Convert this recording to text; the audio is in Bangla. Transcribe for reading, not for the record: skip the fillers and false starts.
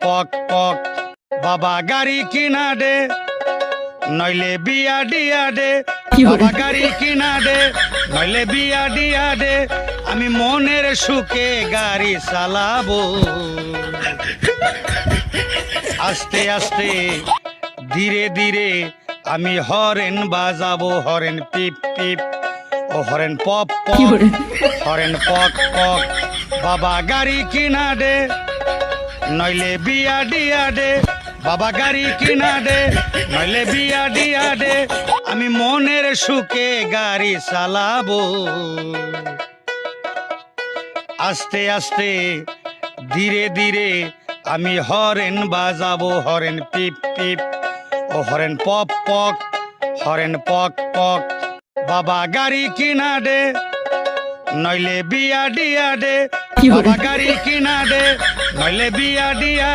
পক পক বাবা গাড়ি কিনা দে নইলে বিয়া দিয়া দে বাবা গাড়ি কিনা দে নইলে বিয়া দিয়া দে আমি মনের সুখে গাড়ি চালাবো আস্তে আস্তে ধীরে ধীরে আমি হরেন বাজাবো হরেন পিপ পিপ ও হরেন পপ পপ হরেন পক পক বাবা গাড়ি কিনা দে নইলে বিয়া দিয়া দে বাবা গাড়ি কিনা দে নইলে বিয়া দিয়া দে আমি মনের সুখে গাড়ি চালাবো আস্তে আস্তে ধীরে ধীরে আমি হরেন বাজাবো হরেন পিপ পিপ ও হরেন পপ পক হরেন পক পক বাবা গাড়ি কিনা দে নইলে বিয়া দিয়া দে বাবা গাড়ি কিনা দে নইলে বিয়া দিয়া